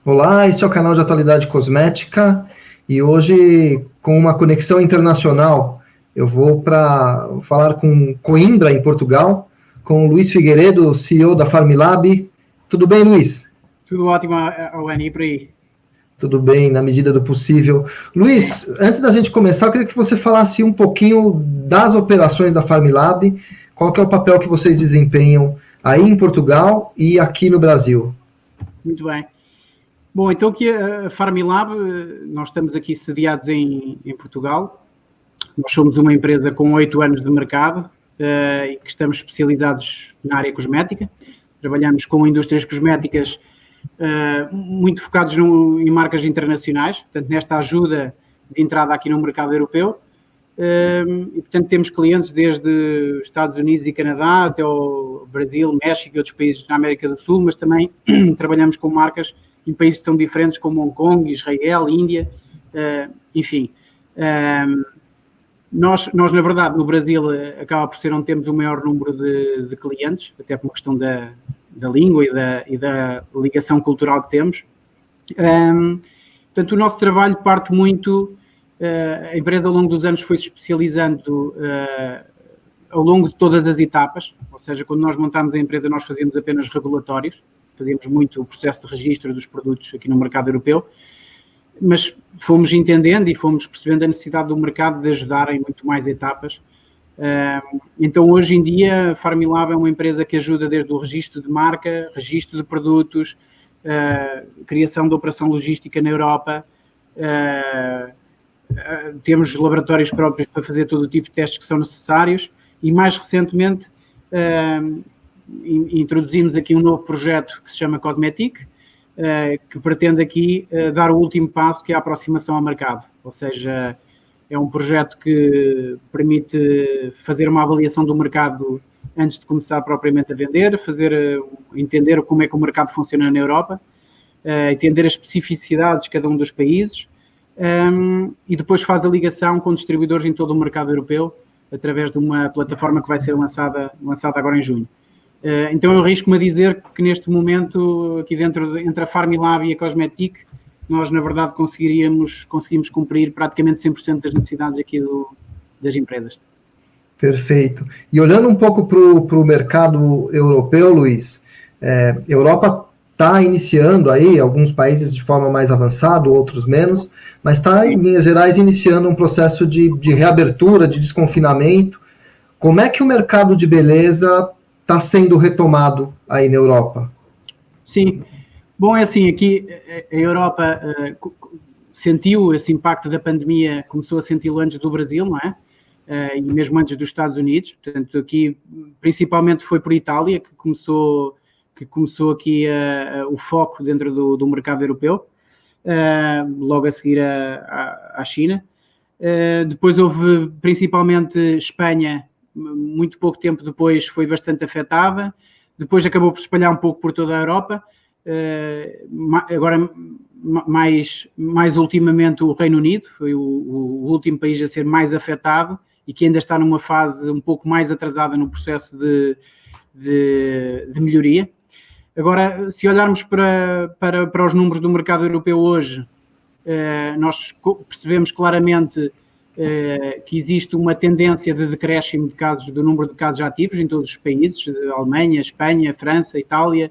Olá, esse é o canal de atualidade cosmética e hoje, com uma conexão internacional, eu vou para falar com Coimbra, em Portugal, com o Luís Figueiredo, CEO da Farmilab. Tudo bem, Luís? Tudo ótimo, Alani, e por aí? Tudo bem, na medida do possível. Luís, antes da gente começar, eu queria que você falasse um pouquinho das operações da Farmilab, qual que é o papel que vocês desempenham aí em Portugal e aqui no Brasil. Muito bem. Bom, então aqui a Farmilab, nós estamos aqui sediados em Portugal. Nós somos uma empresa com 8 anos de mercado e que estamos especializados na área cosmética. Trabalhamos com indústrias cosméticas muito focados em marcas internacionais, portanto, nesta ajuda de entrada aqui no mercado europeu. E, portanto, temos clientes desde Estados Unidos e Canadá até o Brasil, México e outros países na América do Sul, mas também trabalhamos com marcas em países tão diferentes como Hong Kong, Israel, Índia, enfim. Nós, na verdade, no Brasil, acaba por ser onde temos o maior número de clientes, até por uma questão da língua e da ligação cultural que temos. Portanto, o nosso trabalho parte muito... a empresa, ao longo dos anos, foi se especializando ao longo de todas as etapas, ou seja, quando nós montámos a empresa, nós fazíamos apenas regulatórios, fazíamos muito o processo de registro dos produtos aqui no mercado europeu, mas fomos entendendo e fomos percebendo a necessidade do mercado de ajudar em muito mais etapas. Então, hoje em dia, a Farmilab é uma empresa que ajuda desde o registro de marca, registro de produtos, criação de operação logística na Europa, temos laboratórios próprios para fazer todo o tipo de testes que são necessários e, mais recentemente, introduzimos aqui um novo projeto que se chama Cosmetic, que pretende aqui dar o último passo, que é a aproximação ao mercado. Ou seja, é um projeto que permite fazer uma avaliação do mercado antes de começar propriamente a vender, entender como é que o mercado funciona na Europa, entender as especificidades de cada um dos países, e depois faz a ligação com distribuidores em todo o mercado europeu através de uma plataforma que vai ser lançada agora em junho. Então eu arrisco-me a dizer que neste momento, aqui dentro, entre a Farmilab e a Cosmetic, nós na verdade conseguimos cumprir praticamente 100% das necessidades aqui das empresas. Perfeito. E olhando um pouco para o mercado europeu, Luís, Europa está iniciando aí, alguns países de forma mais avançada, outros menos, mas está, em linhas gerais, iniciando um processo de reabertura, de desconfinamento. Como é que o mercado de beleza está sendo retomado aí na Europa? Sim. Bom, é assim, aqui a Europa sentiu esse impacto da pandemia, começou a senti-lo antes do Brasil, não é? E mesmo antes dos Estados Unidos. Portanto, aqui principalmente foi por Itália que começou aqui o foco dentro do mercado europeu, logo a seguir à China. Depois houve principalmente Espanha, muito pouco tempo depois foi bastante afetada, depois acabou por se espalhar um pouco por toda a Europa, agora mais ultimamente o Reino Unido, foi o último país a ser mais afetado e que ainda está numa fase um pouco mais atrasada no processo de melhoria. Agora, se olharmos para os números do mercado europeu hoje, nós percebemos claramente que existe uma tendência de decréscimo do número de casos ativos em todos os países, Alemanha, Espanha, França, Itália,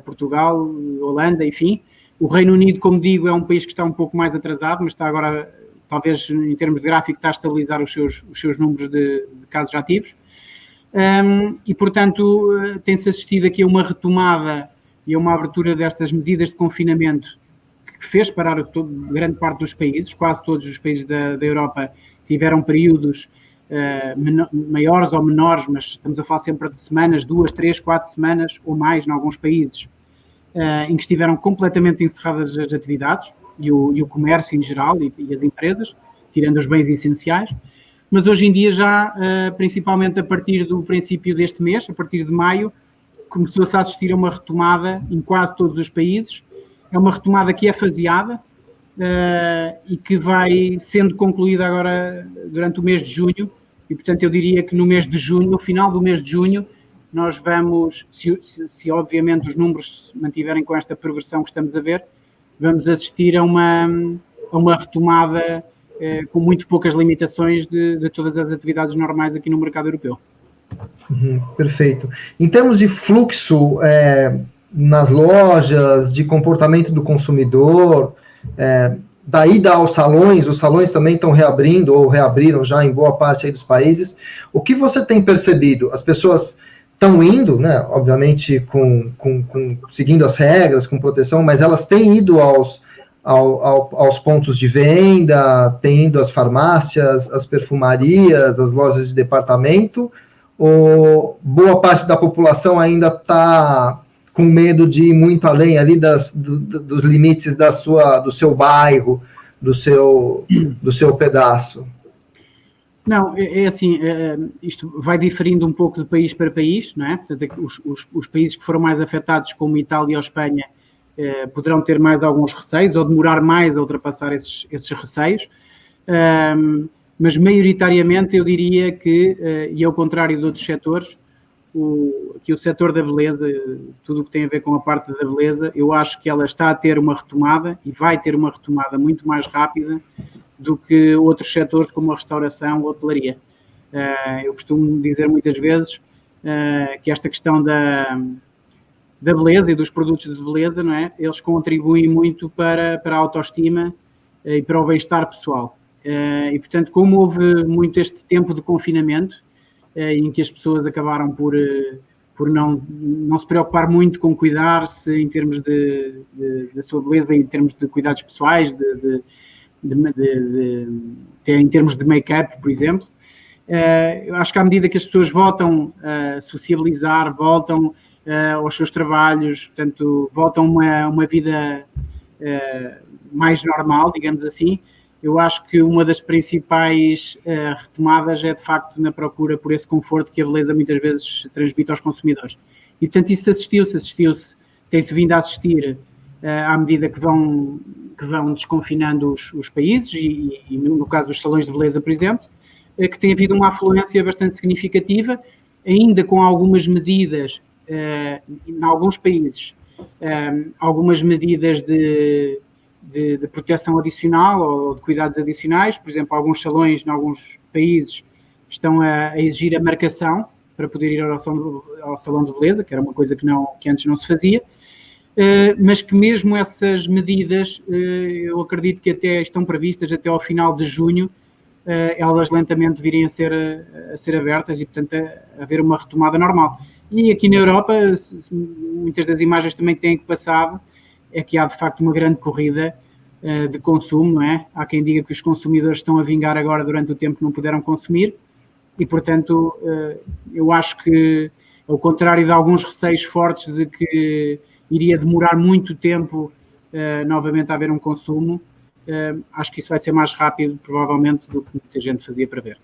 Portugal, Holanda, enfim. O Reino Unido, como digo, é um país que está um pouco mais atrasado, mas está agora, talvez em termos de gráfico, está a estabilizar os seus números de casos ativos. E, portanto, tem-se assistido aqui a uma retomada e a uma abertura destas medidas de confinamento que fez parar grande parte dos países, quase todos os países da Europa tiveram períodos maiores ou menores, mas estamos a falar sempre de semanas, 2, 3, 4 semanas ou mais, em alguns países, em que estiveram completamente encerradas as atividades e o comércio em geral e as empresas, tirando os bens essenciais. Mas hoje em dia já, principalmente a partir do princípio deste mês, a partir de maio, começou-se a assistir a uma retomada em quase todos os países. É uma retomada que é faseada e que vai sendo concluída agora durante o mês de junho. E, portanto, eu diria que no mês de junho, no final do mês de junho, nós vamos, se obviamente os números se mantiverem com esta progressão que estamos a ver, vamos assistir a uma retomada com muito poucas limitações de todas as atividades normais aqui no mercado europeu. Perfeito. Em termos de fluxo nas lojas, de comportamento do consumidor, da ida aos salões, os salões também estão reabrindo ou reabriram já em boa parte aí dos países. O que você tem percebido? As pessoas estão indo, né? Obviamente seguindo as regras, com proteção, mas elas têm ido aos pontos de venda, têm ido às farmácias, às perfumarias, às lojas de departamento, ou boa parte da população ainda está com medo de ir muito além ali dos limites do seu bairro, do seu pedaço? Não, é assim, isto vai diferindo um pouco de país para país, não é? Portanto, os países que foram mais afetados, como Itália ou Espanha, poderão ter mais alguns receios ou demorar mais a ultrapassar esses receios, mas maioritariamente eu diria que, e ao contrário de outros setores, que o setor da beleza, tudo o que tem a ver com a parte da beleza, eu acho que ela está a ter uma retomada e vai ter uma retomada muito mais rápida do que outros setores como a restauração ou a hotelaria. Eu costumo dizer muitas vezes que esta questão da beleza e dos produtos de beleza, não é? Eles contribuem muito para a autoestima e para o bem-estar pessoal. E, portanto, como houve muito este tempo de confinamento, em que as pessoas acabaram por não se preocupar muito com cuidar-se em termos da sua beleza, em termos de cuidados pessoais, em termos de make-up, por exemplo. Eu acho que à medida que as pessoas voltam a sociabilizar, voltam aos seus trabalhos, portanto, voltam a uma vida mais normal, digamos assim, eu acho que uma das principais retomadas é, de facto, na procura por esse conforto que a beleza muitas vezes transmite aos consumidores. E, portanto, isso assistiu-se, tem-se vindo a assistir à medida que vão desconfinando os países e, no caso dos salões de beleza, por exemplo, que tem havido uma afluência bastante significativa, ainda com algumas medidas, em alguns países, algumas medidas de proteção adicional ou de cuidados adicionais. Por exemplo, alguns salões, em alguns países, estão a exigir a marcação para poder ir ao salão de beleza, que era uma coisa que antes não se fazia, mas que mesmo essas medidas, eu acredito que até estão previstas até ao final de junho, elas lentamente virem a ser abertas e, portanto, a haver uma retomada normal. E aqui na Europa, muitas das imagens também têm passado, é que há de facto uma grande corrida de consumo, não é? Há quem diga que os consumidores estão a vingar agora durante o tempo que não puderam consumir e, portanto, eu acho que, ao contrário de alguns receios fortes de que iria demorar muito tempo novamente a haver um consumo, acho que isso vai ser mais rápido, provavelmente, do que muita gente fazia prever.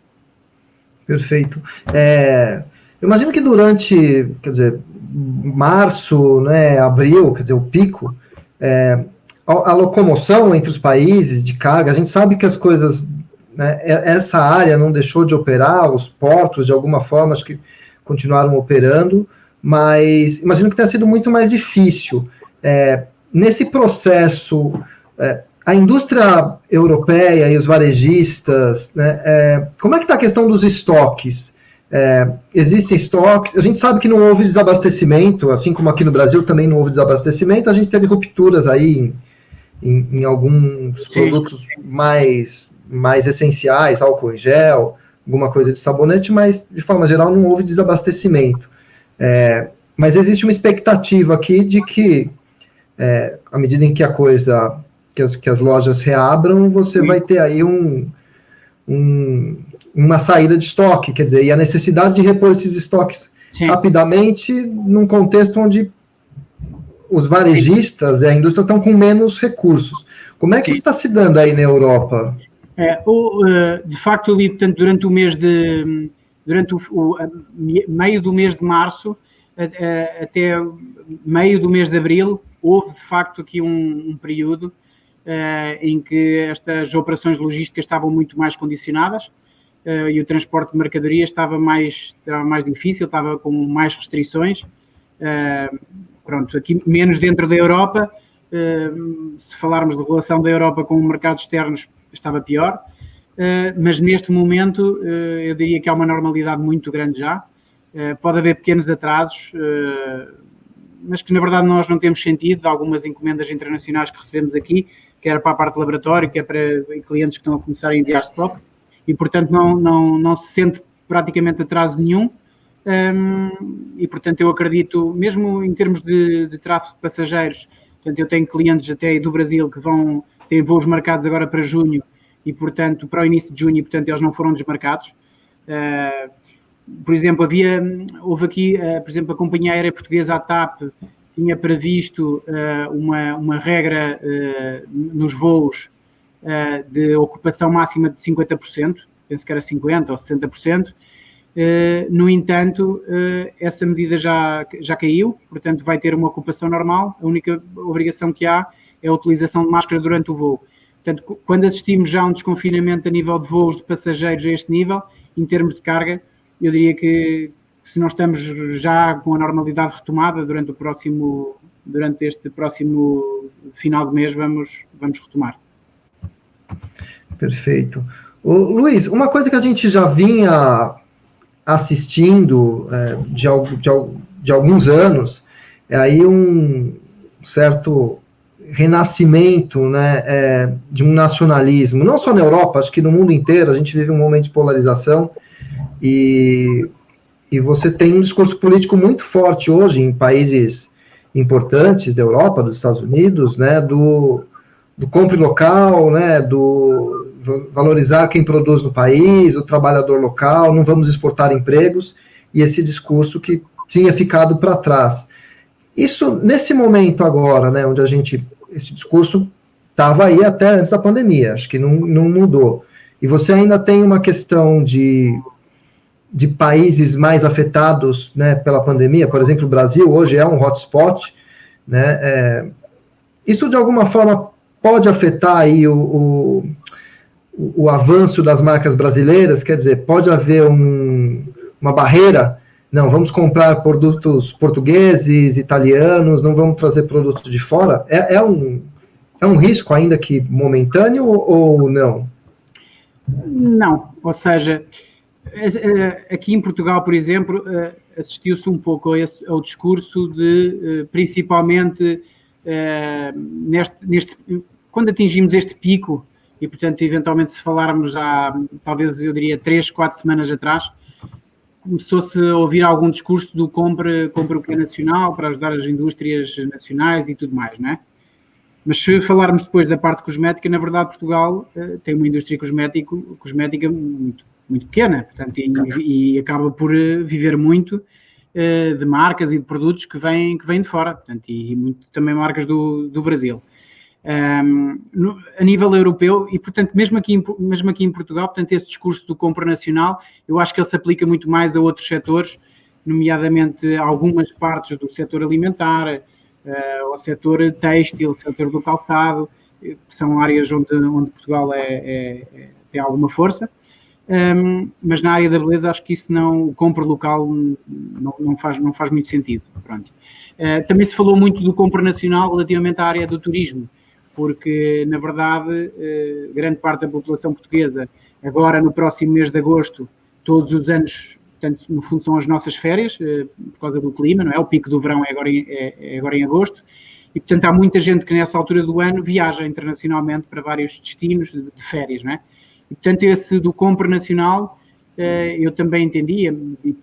Perfeito. Eu imagino que durante, quer dizer, março, né, abril, quer dizer, o pico, a locomoção entre os países de carga, a gente sabe que as coisas, né, essa área não deixou de operar, os portos, de alguma forma, acho que continuaram operando, mas imagino que tenha sido muito mais difícil. Nesse processo, a indústria europeia e os varejistas, né, como é que está a questão dos estoques? Existem estoques, a gente sabe que não houve desabastecimento, assim como aqui no Brasil também não houve desabastecimento, a gente teve rupturas aí em alguns produtos mais essenciais, álcool em gel, alguma coisa de sabonete, mas de forma geral não houve desabastecimento. Mas existe uma expectativa aqui de que, à medida em que que as lojas reabram, você vai ter aí uma saída de estoque, quer dizer, e a necessidade de repor esses estoques rapidamente num contexto onde os varejistas e a indústria estão com menos recursos. Como é que isso está se dando aí na Europa? De facto, ali, portanto, durante o meio do mês de março até meio do mês de abril, houve de facto aqui um período em que estas operações logísticas estavam muito mais condicionadas e o transporte de mercadoria estava mais difícil, estava com mais restrições. Pronto, aqui menos dentro da Europa, se falarmos de relação da Europa com mercados externos, estava pior, mas neste momento eu diria que há uma normalidade muito grande já. Pode haver pequenos atrasos, mas que na verdade nós não temos sentido de algumas encomendas internacionais que recebemos aqui, quer para a parte de laboratório, quer para clientes que estão a começar a enviar stock, e portanto não se sente praticamente atraso nenhum. E portanto eu acredito, mesmo em termos de tráfego de passageiros, portanto eu tenho clientes até aí do Brasil que têm voos marcados agora para junho, e portanto para o início de junho, e portanto eles não foram desmarcados. Por exemplo, houve aqui, por exemplo, a companhia aérea portuguesa, a TAP, tinha previsto uma regra nos voos de ocupação máxima de 50%, penso que era 50% ou 60%. No entanto, essa medida já caiu, portanto vai ter uma ocupação normal. A única obrigação que há é a utilização de máscara durante o voo. Portanto, quando assistimos já a um desconfinamento a nível de voos de passageiros a este nível, em termos de carga, eu diria que se não estamos já com a normalidade retomada durante este próximo final de mês, vamos retomar. Perfeito. Luiz, uma coisa que a gente já vinha assistindo de alguns anos é aí um certo renascimento, né, de um nacionalismo, não só na Europa, acho que no mundo inteiro a gente vive um momento de polarização, e você tem um discurso político muito forte hoje em países importantes da Europa, dos Estados Unidos, né, do compre local, né, do valorizar quem produz no país, o trabalhador local, não vamos exportar empregos, e esse discurso que tinha ficado para trás. Isso, nesse momento agora, né, onde esse discurso estava aí até antes da pandemia, acho que não mudou. E você ainda tem uma questão de países mais afetados, né, pela pandemia, por exemplo, o Brasil hoje é um hotspot, né, isso de alguma forma pode afetar aí o avanço das marcas brasileiras, quer dizer, pode haver uma barreira, não, vamos comprar produtos portugueses, italianos, não vamos trazer produtos de fora, é um risco ainda que momentâneo ou não? Não, ou seja, aqui em Portugal, por exemplo, assistiu-se um pouco ao discurso de, principalmente, quando atingimos este pico, e portanto, eventualmente, se falarmos há, talvez eu diria, 3, 4 semanas atrás, começou-se a ouvir algum discurso do compra o que é nacional, para ajudar as indústrias nacionais e tudo mais, não é? Mas se falarmos depois da parte cosmética, na verdade Portugal tem uma indústria cosmética muito, muito pequena, portanto, e acaba por viver muito de marcas e de produtos que vêm de fora, portanto, e muito também marcas do Brasil. A nível europeu, e portanto, mesmo aqui em Portugal, portanto, esse discurso do compra nacional, eu acho que ele se aplica muito mais a outros setores, nomeadamente algumas partes do setor alimentar, ao setor têxtil, setor do calçado, que são áreas onde Portugal tem alguma força, mas na área da beleza acho que isso o compra local não faz muito sentido. Pronto. Também se falou muito do compra nacional relativamente à área do turismo, porque na verdade grande parte da população portuguesa, agora no próximo mês de agosto, todos os anos, portanto, no fundo são as nossas férias, por causa do clima, não é? O pico do verão é agora em agosto, e portanto há muita gente que nessa altura do ano viaja internacionalmente para vários destinos de férias, não é? E portanto esse do compra nacional eu também entendia, e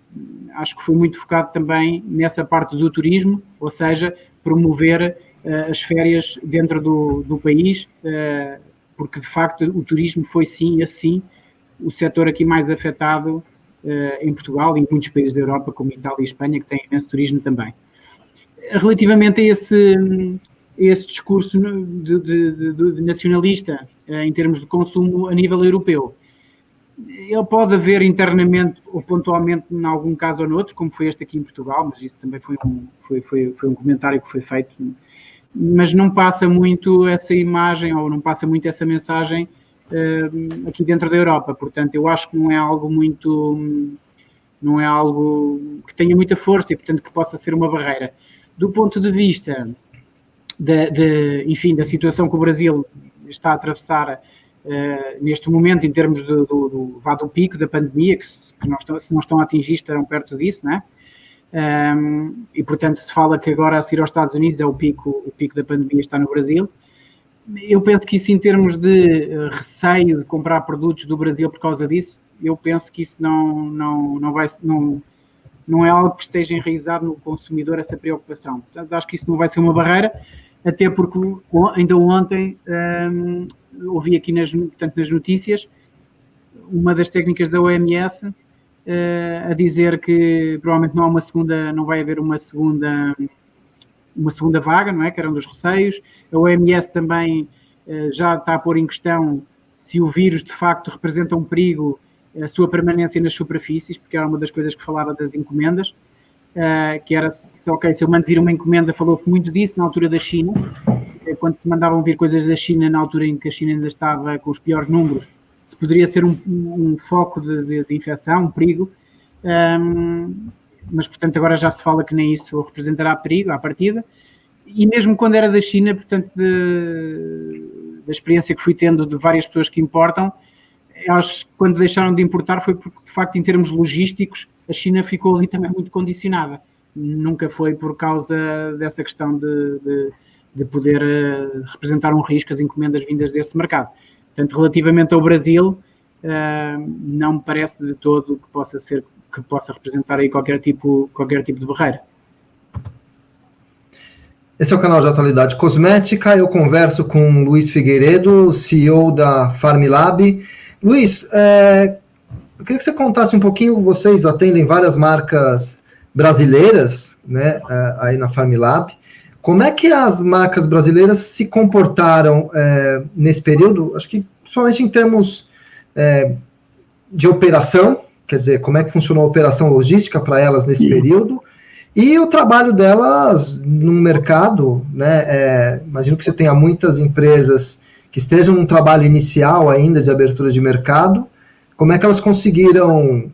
acho que foi muito focado também nessa parte do turismo, ou seja, promover as férias dentro do país, porque de facto o turismo foi sim, assim, o setor aqui mais afetado em Portugal e em muitos países da Europa, como Itália e Espanha, que têm imenso turismo também. Relativamente a esse discurso de nacionalista em termos de consumo a nível europeu, ele pode haver internamente ou pontualmente em algum caso ou noutro, como foi este aqui em Portugal, mas isso também foi um comentário que foi feito, mas não passa muito essa imagem ou não passa muito essa mensagem aqui dentro da Europa. Portanto, eu acho que não é algo que tenha muita força e, portanto, que possa ser uma barreira. Do ponto de vista enfim, da situação que o Brasil está a atravessar neste momento, em termos do pico da pandemia, que se não estão a atingir, estarão perto disso, não é? E, portanto, se fala que agora a seguir aos Estados Unidos o pico da pandemia está no Brasil. Eu penso que isso, em termos de receio de comprar produtos do Brasil por causa disso, eu penso que isso não é algo que esteja enraizado no consumidor, essa preocupação. Portanto, acho que isso não vai ser uma barreira, até porque ainda ontem ouvi aqui nas notícias uma das técnicas da OMS a dizer que provavelmente não vai haver uma segunda vaga, não é? Que era um dos receios. A OMS também já está a pôr em questão se o vírus de facto representa um perigo, a sua permanência nas superfícies, porque era uma das coisas que falava das encomendas, que era, se eu mando vir uma encomenda, falou-se muito disso na altura da China, quando se mandavam vir coisas da China, na altura em que a China ainda estava com os piores números, se poderia ser um foco de infecção, um perigo, mas, portanto, agora já se fala que nem isso representará perigo à partida, e mesmo quando era da China, portanto, da experiência que fui tendo de várias pessoas que importam, elas, quando deixaram de importar, foi porque, de facto, em termos logísticos, a China ficou ali também muito condicionada. Nunca foi por causa dessa questão de poder representar um risco as encomendas vindas desse mercado. Portanto, relativamente ao Brasil, não me parece de todo que possa representar aí qualquer tipo de barreira. Esse é o canal de atualidade cosmética. Eu converso com o Luiz Figueiredo, CEO da Farmlab. Luiz, eu queria que você contasse um pouquinho. Vocês atendem várias marcas brasileiras, né, aí na Farmlab. Como é que as marcas brasileiras se comportaram nesse período? Acho que principalmente em termos de operação, quer dizer, como é que funcionou a operação logística para elas nesse período, e o trabalho delas no mercado, né? Imagino que você tenha muitas empresas que estejam num trabalho inicial ainda de abertura de mercado. Como é que elas conseguiram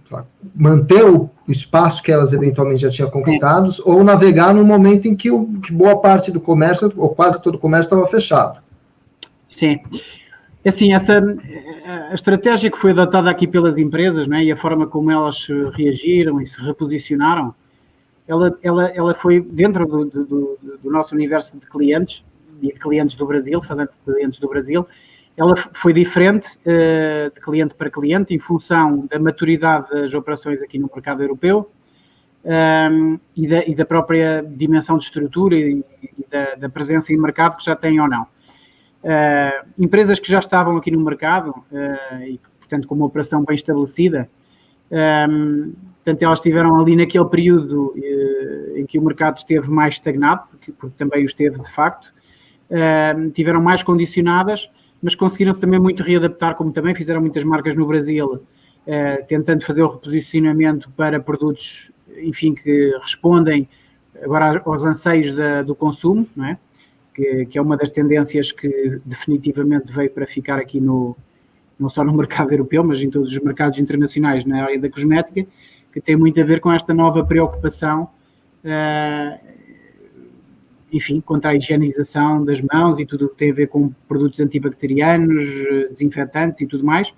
manter o espaço que elas eventualmente já tinham conquistado, ou navegar no momento em que boa parte do comércio, ou quase todo o comércio, estava fechado? Sim. Assim, a estratégia que foi adotada aqui pelas empresas, né, e a forma como elas reagiram e se reposicionaram, ela foi dentro do nosso universo de clientes, e de clientes do Brasil, falando de clientes do Brasil, ela foi diferente de cliente para cliente em função da maturidade das operações aqui no mercado europeu e da própria dimensão de estrutura e da presença em mercado que já têm ou não. Empresas que já estavam aqui no mercado e, portanto, com uma operação bem estabelecida, portanto, elas estiveram ali naquele período em que o mercado esteve mais estagnado, porque também o esteve de facto, tiveram mais condicionadas, mas conseguiram também muito readaptar, como também fizeram muitas marcas no Brasil, tentando fazer o reposicionamento para produtos, enfim, que respondem agora aos anseios do consumo, não é? Que é uma das tendências que definitivamente veio para ficar aqui não só no mercado europeu, mas em todos os mercados internacionais na área da cosmética, que tem muito a ver com esta nova preocupação, enfim, contra a higienização das mãos e tudo o que tem a ver com produtos antibacterianos, desinfetantes e tudo mais,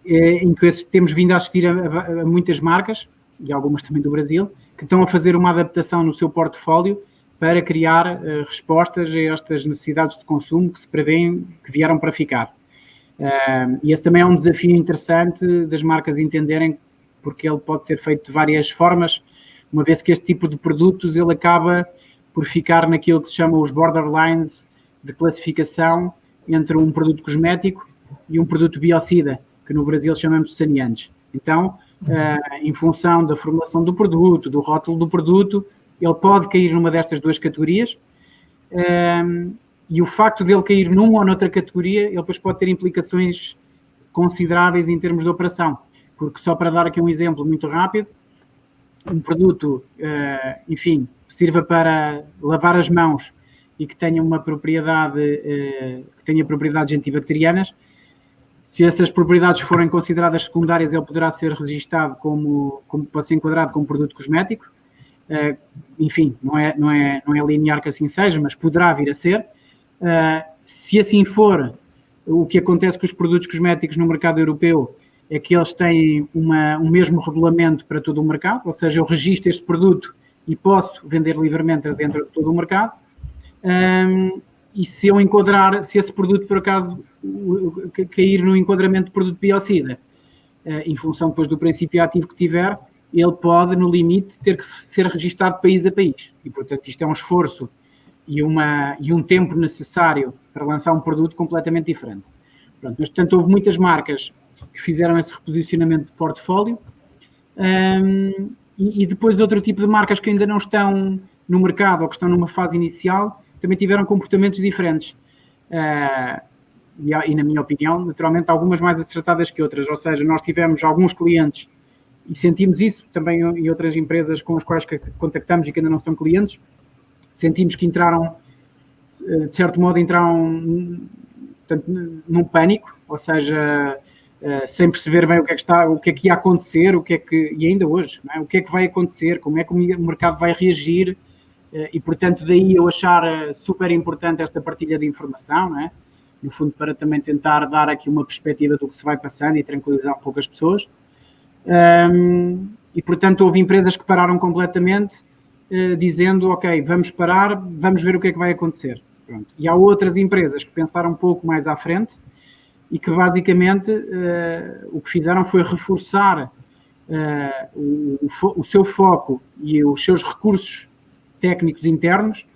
em que temos vindo a assistir a muitas marcas, e algumas também do Brasil, que estão a fazer uma adaptação no seu portfólio para criar respostas a estas necessidades de consumo que se prevêem que vieram para ficar. E esse também é um desafio interessante das marcas entenderem, porque ele pode ser feito de várias formas, uma vez que este tipo de produtos ele acaba por ficar naquilo que se chama os borderlines de classificação entre um produto cosmético e um produto biocida, que no Brasil chamamos de saneantes. Então, em função da formulação do produto, do rótulo do produto, ele pode cair numa destas duas categorias, e o facto de ele cair numa ou noutra categoria, ele depois pode ter implicações consideráveis em termos de operação, porque só para dar aqui um exemplo muito rápido, um produto, enfim, que sirva para lavar as mãos e que tenha uma propriedade, que tenha propriedades antibacterianas, se essas propriedades forem consideradas secundárias, ele poderá ser registado pode ser enquadrado como produto cosmético. enfim, não é linear que assim seja, mas poderá vir a ser. Se assim for, o que acontece com os produtos cosméticos no mercado europeu é que eles têm um mesmo regulamento para todo o mercado, ou seja, eu registro este produto e posso vender livremente dentro de todo o mercado. E se eu enquadrar, se esse produto por acaso cair no enquadramento de produto biocida, em função depois do princípio ativo que tiver, ele pode, no limite, ter que ser registado país a país. E, portanto, isto é um esforço e um tempo necessário para lançar um produto completamente diferente. Pronto, mas, portanto, houve muitas marcas que fizeram esse reposicionamento de portfólio, e depois outro tipo de marcas que ainda não estão no mercado ou que estão numa fase inicial também tiveram comportamentos diferentes. E na minha opinião, naturalmente, algumas mais acertadas que outras. Ou seja, nós tivemos alguns clientes e sentimos isso também em outras empresas com as quais contactamos e que ainda não são clientes. Sentimos que entraram, de certo modo, portanto, num pânico, ou seja, sem perceber bem o que é que ia acontecer, e ainda hoje, não é? O que é que vai acontecer, como é que o mercado vai reagir, e portanto daí eu achar super importante esta partilha de informação, não é? No fundo para também tentar dar aqui uma perspectiva do que se vai passando e tranquilizar um pouco as pessoas. E portanto houve empresas que pararam completamente, dizendo, ok, vamos parar, vamos ver o que é que vai acontecer. Pronto. E há outras empresas que pensaram um pouco mais à frente e que basicamente o que fizeram foi reforçar o seu foco e os seus recursos técnicos internos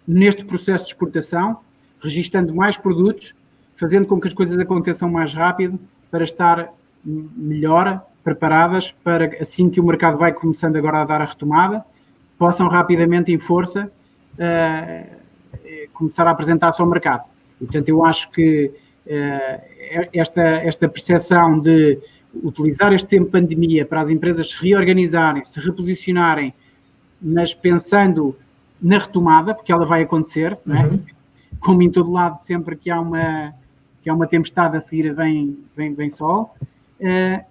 neste processo de exportação, registando mais produtos, fazendo com que as coisas aconteçam mais rápido para estar melhor preparadas para, assim que o mercado vai começando agora a dar a retomada, possam rapidamente, em força, começar a apresentar-se ao mercado. E, portanto, eu acho que esta percepção de utilizar este tempo de pandemia para as empresas se reorganizarem, se reposicionarem, mas pensando na retomada, porque ela vai acontecer, não é? Como em todo lado, sempre que há uma tempestade a seguir vem sol.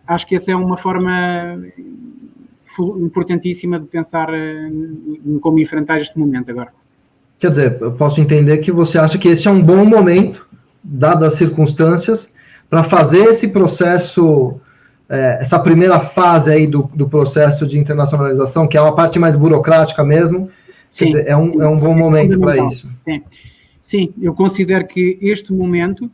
Acho que essa é uma forma importantíssima de pensar em como enfrentar este momento agora. Quer dizer, eu posso entender que você acha que esse é um bom momento, dadas as circunstâncias, para fazer esse processo, essa primeira fase aí do processo de internacionalização, que é uma parte mais burocrática mesmo. Sim, quer dizer, é um bom momento para isso. Sim, eu considero que este momento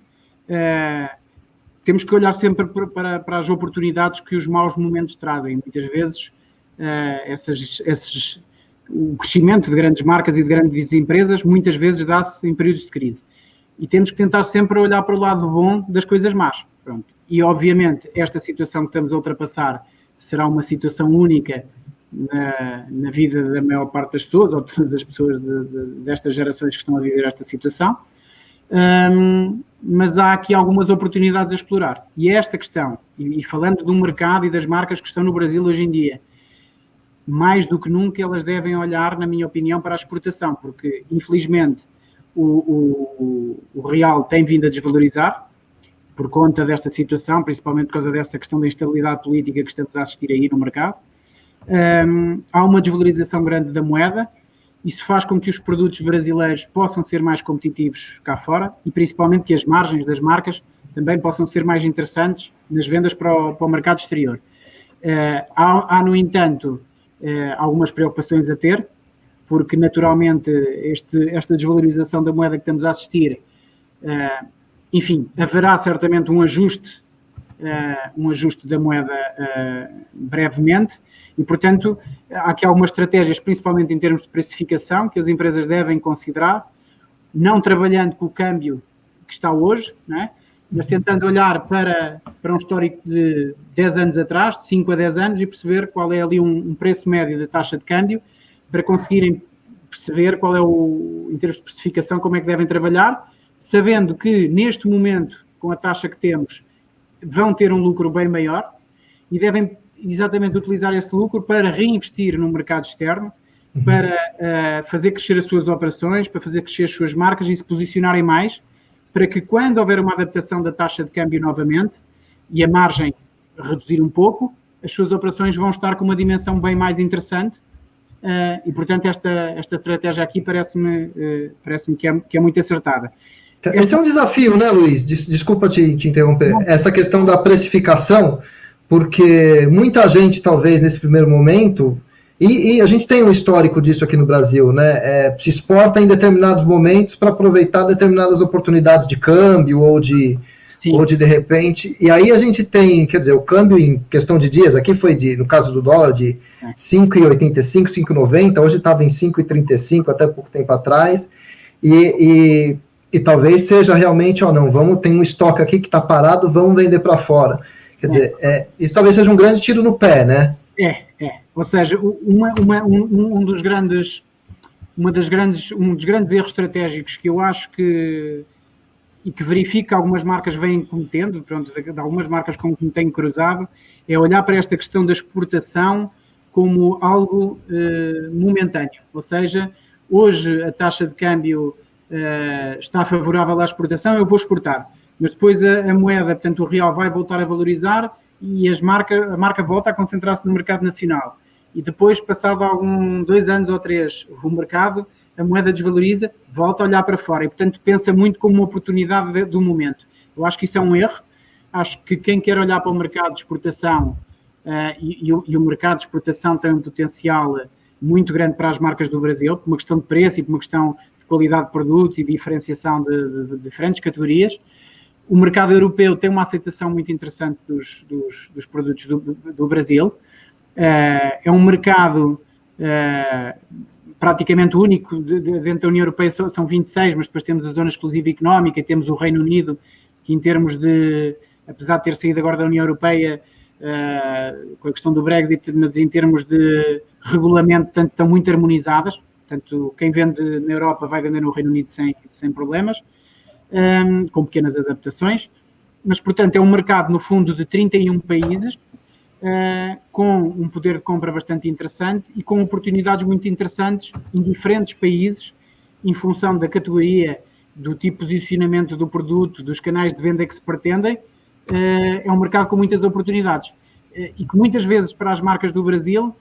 temos que olhar sempre para as oportunidades que os maus momentos trazem. Muitas vezes o crescimento de grandes marcas e de grandes empresas muitas vezes dá-se em períodos de crise. E temos que tentar sempre olhar para o lado bom das coisas más. Pronto. E, obviamente, esta situação que estamos a ultrapassar será uma situação única na vida da maior parte das pessoas, ou todas as pessoas destas gerações que estão a viver esta situação. Mas há aqui algumas oportunidades a explorar. E esta questão, e falando do mercado e das marcas que estão no Brasil hoje em dia, mais do que nunca elas devem olhar, na minha opinião, para a exportação, porque, infelizmente, o real tem vindo a desvalorizar por conta desta situação, principalmente por causa dessa questão da instabilidade política que estamos a assistir aí no mercado. Há uma desvalorização grande da moeda. Isso faz com que os produtos brasileiros possam ser mais competitivos cá fora e principalmente que as margens das marcas também possam ser mais interessantes nas vendas para o mercado exterior. Há, no entanto, algumas preocupações a ter, porque naturalmente esta desvalorização da moeda que estamos a assistir, enfim, haverá certamente um ajuste da moeda brevemente. E, portanto, há aqui algumas estratégias, principalmente em termos de precificação, que as empresas devem considerar, não trabalhando com o câmbio que está hoje, não é? Mas tentando olhar para um histórico de 10 anos atrás, de 5 a 10 anos, e perceber qual é ali um preço médio da taxa de câmbio, para conseguirem perceber qual é em termos de precificação, como é que devem trabalhar, sabendo que, neste momento, com a taxa que temos, vão ter um lucro bem maior e devem exatamente utilizar esse lucro para reinvestir no mercado externo, para fazer crescer as suas operações, para fazer crescer as suas marcas e se posicionarem mais, para que quando houver uma adaptação da taxa de câmbio novamente e a margem reduzir um pouco, as suas operações vão estar com uma dimensão bem mais interessante e portanto esta estratégia aqui parece-me que é muito acertada. Esse é um desafio, né, Luiz? Desculpa te interromper. Essa questão da precificação, porque muita gente, talvez, nesse primeiro momento, e a gente tem um histórico disso aqui no Brasil, né? Se exporta em determinados momentos para aproveitar determinadas oportunidades de câmbio ou de repente. E aí a gente tem, quer dizer, o câmbio em questão de dias, aqui foi, no caso do dólar, de 5,85, 5,90, hoje estava em 5,35 até pouco tempo atrás. E talvez seja realmente, tem um estoque aqui que está parado, vamos vender para fora. Quer dizer, isso talvez seja um grande tiro no pé, né? Ou seja, um dos grandes erros estratégicos que eu acho que verifica algumas marcas vêm cometendo, pronto, de algumas marcas com que me tenho cruzado, é olhar para esta questão da exportação como algo momentâneo. Ou seja, hoje a taxa de câmbio está favorável à exportação, eu vou exportar. Mas depois a moeda, portanto o real vai voltar a valorizar e a marca volta a concentrar-se no mercado nacional. E depois, passado 2 anos ou 3, o mercado, a moeda desvaloriza, volta a olhar para fora e, portanto, pensa muito como uma oportunidade do momento. Eu acho que isso é um erro. Acho que quem quer olhar para o mercado de exportação e o mercado de exportação tem um potencial muito grande para as marcas do Brasil, por uma questão de preço e por uma questão de qualidade de produtos e diferenciação de diferentes categorias. O mercado europeu tem uma aceitação muito interessante dos produtos do Brasil. É um mercado praticamente único dentro da União Europeia, são 26, mas depois temos a zona exclusiva económica, temos o Reino Unido, que em termos de, apesar de ter saído agora da União Europeia, com a questão do Brexit, mas em termos de regulamento, tanto estão muito harmonizadas, portanto, quem vende na Europa vai vender no Reino Unido sem problemas, com pequenas adaptações, mas, portanto, é um mercado, no fundo, de 31 países, com um poder de compra bastante interessante e com oportunidades muito interessantes em diferentes países, em função da categoria, do tipo de posicionamento do produto, dos canais de venda que se pretendem. É um mercado com muitas oportunidades e que muitas vezes para as marcas do Brasil,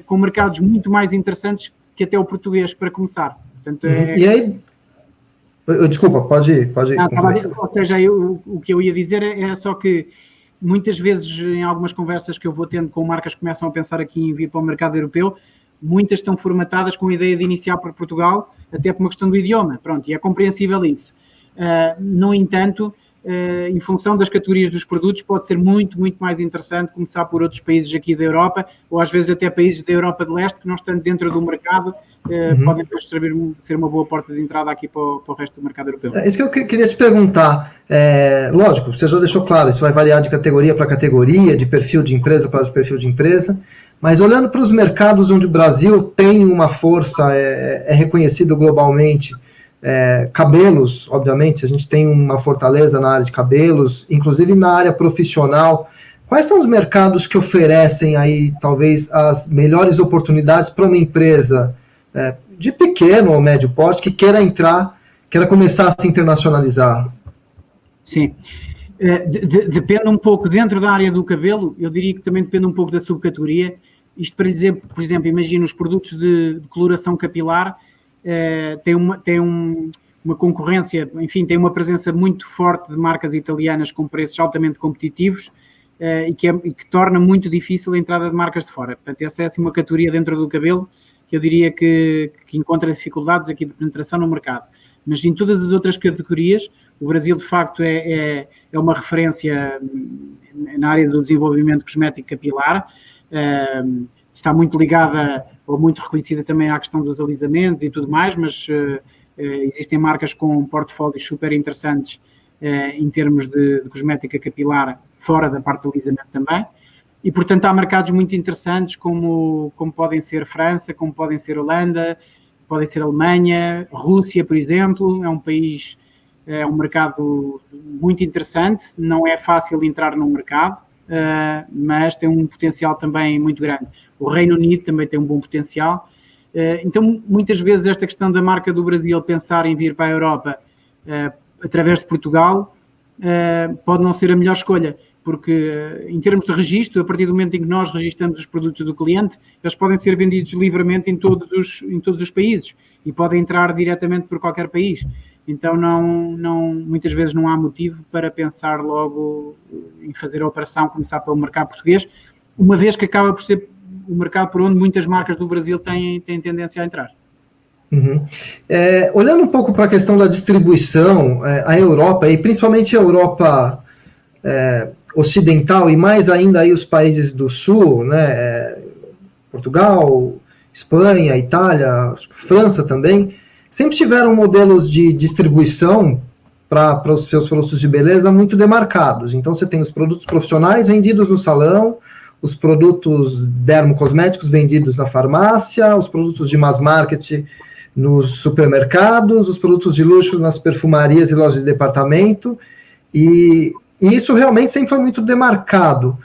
com mercados muito mais interessantes que até o português, para começar. Portanto, E aí, desculpa, pode ir. Ou seja, o que eu ia dizer era só que muitas vezes, em algumas conversas que eu vou tendo com marcas que começam a pensar aqui em vir para o mercado europeu, muitas estão formatadas com a ideia de iniciar para Portugal, até por uma questão do idioma. Pronto, e é compreensível isso. No entanto, em função das categorias dos produtos, pode ser muito, muito mais interessante começar por outros países aqui da Europa, ou às vezes até países da Europa de Leste, que não estando dentro do mercado, podem ser uma boa porta de entrada aqui para o resto do mercado europeu. É isso que eu queria te perguntar. Lógico, você já deixou claro, isso vai variar de categoria para categoria, de perfil de empresa para perfil de empresa, mas olhando para os mercados onde o Brasil tem uma força, é reconhecido globalmente, cabelos, obviamente, a gente tem uma fortaleza na área de cabelos, inclusive na área profissional. Quais são os mercados que oferecem aí, talvez, as melhores oportunidades para uma empresa de pequeno ou médio porte que queira começar a se internacionalizar? Sim. Depende um pouco, dentro da área do cabelo, eu diria que também depende um pouco da subcategoria. Isto para dizer, por exemplo, imagina os produtos de coloração capilar, tem uma concorrência, enfim, tem uma presença muito forte de marcas italianas com preços altamente competitivos e que torna muito difícil a entrada de marcas de fora. Portanto, essa é assim uma categoria dentro do cabelo que eu diria que encontra dificuldades aqui de penetração no mercado. Mas em todas as outras categorias, o Brasil, de facto, é uma referência na área do desenvolvimento cosmético capilar, está muito ligada ou muito reconhecida também à questão dos alisamentos e tudo mais, mas existem marcas com portfólios super interessantes em termos de cosmética capilar fora da parte do alisamento também. E, portanto, há mercados muito interessantes como podem ser França, como podem ser Holanda, podem ser Alemanha, Rússia, por exemplo. É um país, é um mercado muito interessante. Não é fácil entrar no mercado, mas tem um potencial também muito grande. O Reino Unido também tem um bom potencial. Então, muitas vezes, esta questão da marca do Brasil pensar em vir para a Europa através de Portugal pode não ser a melhor escolha. porque em termos de registro, a partir do momento em que nós registramos os produtos do cliente, eles podem ser vendidos livremente em todos os países e podem entrar diretamente por qualquer país. Então, muitas vezes não há motivo para pensar logo em fazer a operação, começar pelo mercado português, uma vez que acaba por ser o mercado por onde muitas marcas do Brasil têm tendência a entrar. Uhum. Olhando um pouco para a questão da distribuição, a Europa, e principalmente a Europa ocidental, e mais ainda aí os países do sul, né, Portugal, Espanha, Itália, França também, sempre tiveram modelos de distribuição para os seus produtos de beleza muito demarcados. Então, você tem os produtos profissionais vendidos no salão, os produtos dermocosméticos vendidos na farmácia, os produtos de mass market nos supermercados, os produtos de luxo nas perfumarias e lojas de departamento, e isso realmente sempre foi muito demarcado.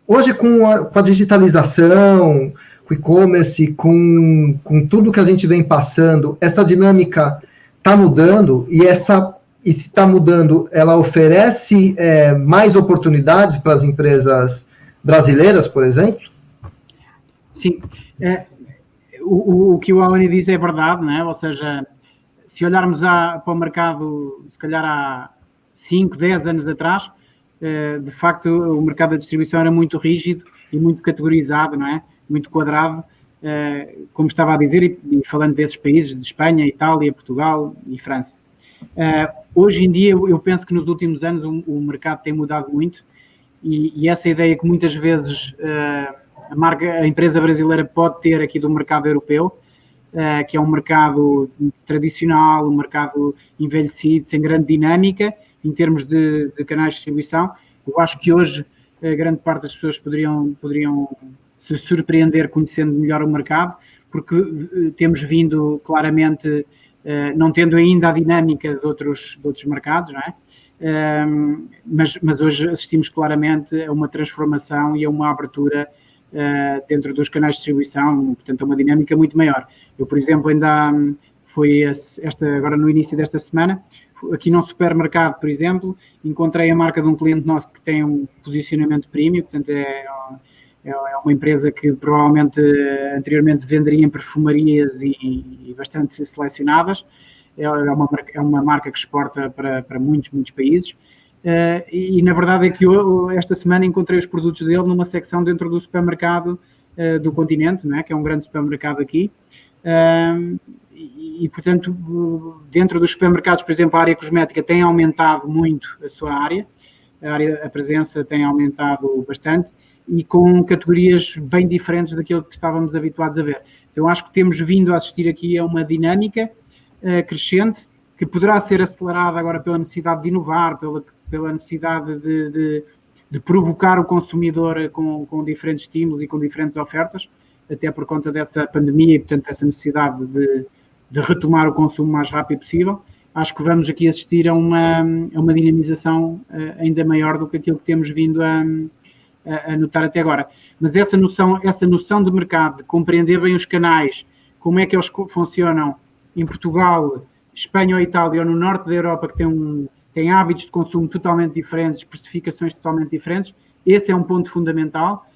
Hoje, com a digitalização, com o e-commerce, com tudo que a gente vem passando, essa dinâmica está mudando, e se está mudando, ela oferece mais oportunidades para as empresas brasileiras, por exemplo? Sim. O que o Alan diz é verdade, não é? Ou seja, se olharmos para o mercado, se calhar há 5, 10 anos atrás, de facto o mercado da distribuição era muito rígido e muito categorizado, não é? Muito quadrado, como estava a dizer, e falando desses países, de Espanha, Itália, Portugal e França. Hoje em dia, eu penso que nos últimos anos o mercado tem mudado muito, e essa ideia que muitas vezes a empresa brasileira pode ter aqui do mercado europeu, que é um mercado tradicional, um mercado envelhecido, sem grande dinâmica, em termos de canais de distribuição. Eu acho que hoje grande parte das pessoas poderiam se surpreender conhecendo melhor o mercado, porque temos vindo claramente, não tendo ainda a dinâmica de outros mercados, não é? Mas hoje assistimos claramente a uma transformação e a uma abertura dentro dos canais de distribuição, portanto a uma dinâmica muito maior. Eu, por exemplo, ainda agora no início desta semana, aqui num supermercado, por exemplo, encontrei a marca de um cliente nosso que tem um posicionamento premium, portanto é uma empresa que provavelmente anteriormente venderia em perfumarias e bastante selecionadas. É uma marca que exporta para muitos países. E na verdade é que eu, esta semana, encontrei os produtos dele numa secção dentro do supermercado do Continente, não é? Que é um grande supermercado aqui. E, portanto, dentro dos supermercados, por exemplo, a área cosmética tem aumentado muito a sua área, a presença tem aumentado bastante, e com categorias bem diferentes daquilo que estávamos habituados a ver. Então, acho que temos vindo a assistir aqui a uma dinâmica crescente, que poderá ser acelerada agora pela necessidade de inovar, pela necessidade de provocar o consumidor com diferentes estímulos e com diferentes ofertas, até por conta dessa pandemia e, portanto, dessa necessidade de retomar o consumo o mais rápido possível. Acho que vamos aqui assistir a uma dinamização ainda maior do que aquilo que temos vindo a notar até agora. Mas essa noção de mercado, de compreender bem os canais, como é que eles funcionam em Portugal, Espanha ou Itália, ou no norte da Europa, que tem hábitos de consumo totalmente diferentes, especificações totalmente diferentes, esse é um ponto fundamental,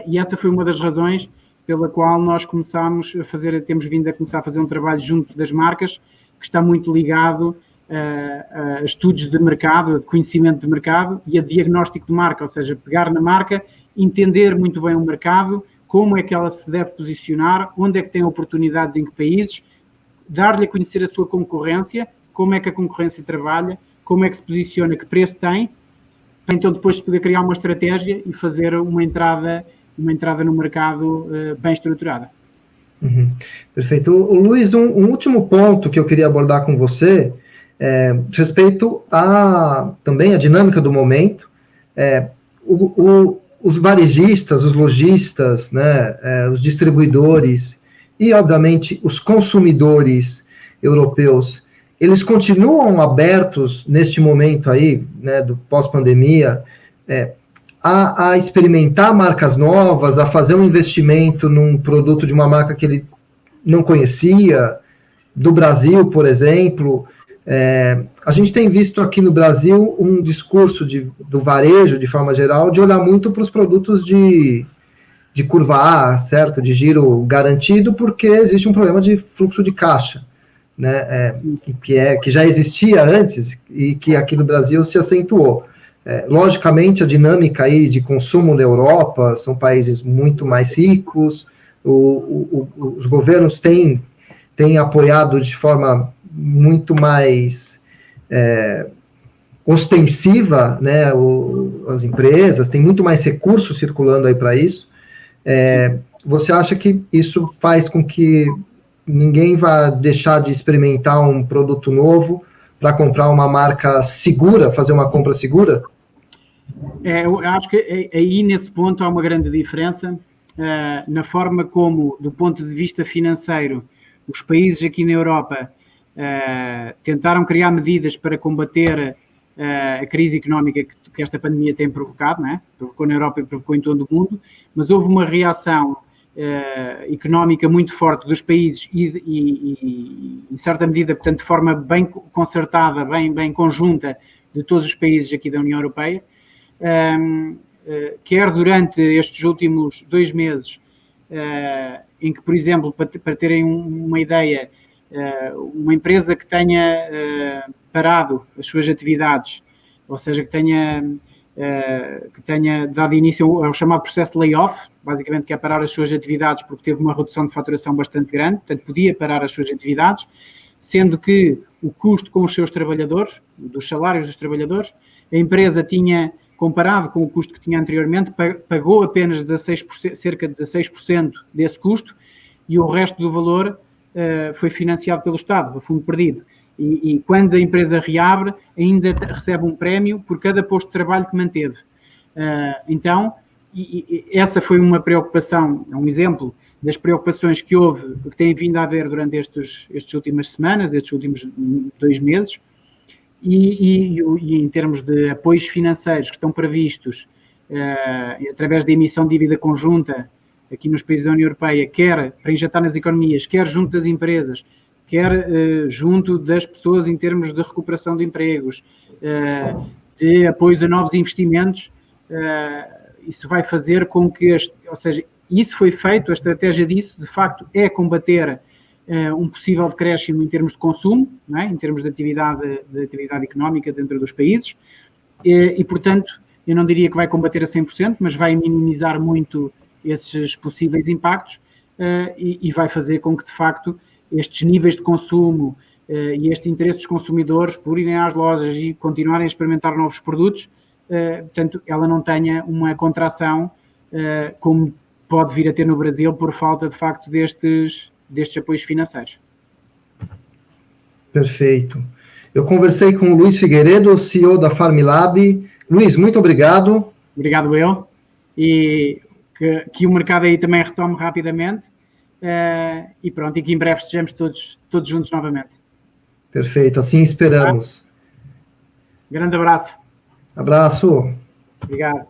e essa foi uma das razões pela qual nós temos vindo a começar a fazer um trabalho junto das marcas, que está muito ligado a estudos de mercado, a conhecimento de mercado e a diagnóstico de marca, ou seja, pegar na marca, entender muito bem o mercado, como é que ela se deve posicionar, onde é que tem oportunidades, em que países, dar-lhe a conhecer a sua concorrência, como é que a concorrência trabalha, como é que se posiciona, que preço tem, então depois de poder criar uma estratégia e fazer uma entrada no mercado bem estruturada. Uhum. Perfeito. Luiz, um último ponto que eu queria abordar com você respeito também a dinâmica do momento. Os varejistas, os lojistas, né, os distribuidores e, obviamente, os consumidores europeus, eles continuam abertos neste momento aí, né, do pós-pandemia, a experimentar marcas novas, a fazer um investimento num produto de uma marca que ele não conhecia, do Brasil, por exemplo. A gente tem visto aqui no Brasil um discurso do varejo, de forma geral, de olhar muito para os produtos de curva A, certo? De giro garantido, porque existe um problema de fluxo de caixa, né? Que já existia antes e que aqui no Brasil se acentuou. Logicamente, a dinâmica aí de consumo na Europa são países muito mais ricos, os governos têm apoiado de forma muito mais ostensiva, né, as empresas, tem muito mais recursos circulando aí para isso. Você acha que isso faz com que ninguém vá deixar de experimentar um produto novo para comprar uma marca segura, fazer uma compra segura? Eu acho que aí, nesse ponto, há uma grande diferença na forma como, do ponto de vista financeiro, os países aqui na Europa tentaram criar medidas para combater a crise económica que esta pandemia tem provocado, né? Provocou na Europa e provocou em todo o mundo, mas houve uma reação económica muito forte dos países e em certa medida, portanto, de forma bem concertada, bem conjunta de todos os países aqui da União Europeia, quer durante estes últimos 2 meses, em que, por exemplo, para terem uma ideia, uma empresa que tenha parado as suas atividades, ou seja, que tenha dado início ao chamado processo de layoff, basicamente que é parar as suas atividades porque teve uma redução de faturação bastante grande, portanto podia parar as suas atividades, sendo que o custo com os seus trabalhadores, dos salários dos trabalhadores, a empresa tinha, comparado com o custo que tinha anteriormente, pagou apenas 16%, cerca de 16% desse custo, e o resto do valor foi financiado pelo Estado, a fundo perdido. E quando a empresa reabre, ainda recebe um prémio por cada posto de trabalho que manteve. Então, essa foi uma preocupação, é um exemplo das preocupações que houve, que têm vindo a haver durante estas últimas semanas, estes últimos 2 meses, e em termos de apoios financeiros que estão previstos através da emissão de dívida conjunta aqui nos países da União Europeia, quer para injetar nas economias, quer junto das empresas, quer junto das pessoas em termos de recuperação de empregos, de apoios a novos investimentos, isso vai fazer com que, ou seja, isso foi feito, a estratégia disso, de facto, é combater um possível decréscimo em termos de consumo, não é? Em termos de atividade económica dentro dos países, e, portanto, eu não diria que vai combater a 100%, mas vai minimizar muito esses possíveis impactos e vai fazer com que, de facto, estes níveis de consumo e este interesse dos consumidores por irem às lojas e continuarem a experimentar novos produtos, portanto, ela não tenha uma contração como pode vir a ter no Brasil por falta, de facto, destes apoios financeiros. Perfeito. Eu conversei com o Luiz Figueiredo, CEO da Farmlab. Luiz, muito obrigado. Obrigado eu. E que o mercado aí também retome rapidamente. E pronto, e que em breve estejamos todos juntos novamente. Perfeito, assim esperamos. Grande abraço. Abraço. Obrigado.